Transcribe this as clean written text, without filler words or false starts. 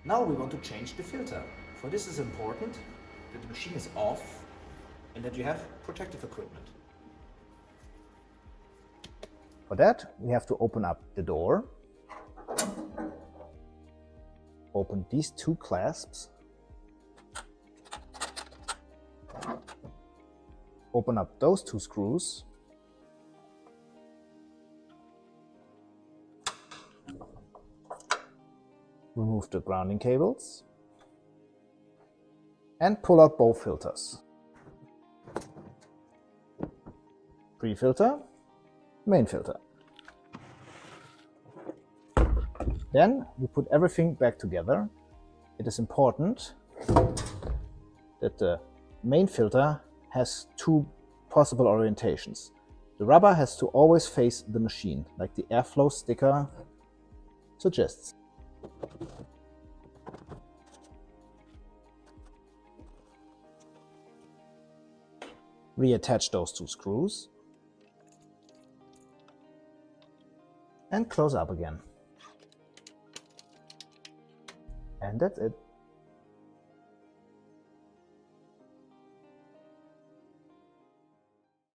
Now we want to change the filter. For this is important that the machine is off and that you have protective equipment. For that, we have to open up the door, open these two clasps, open up those two screws, remove the grounding cables, and pull out both filters. Pre-filter, main filter. Then we put everything back together. It is important that the main filter has two possible orientations. The rubber has to always face the machine, like the airflow sticker suggests. Reattach those two screws and close up again. And that's it.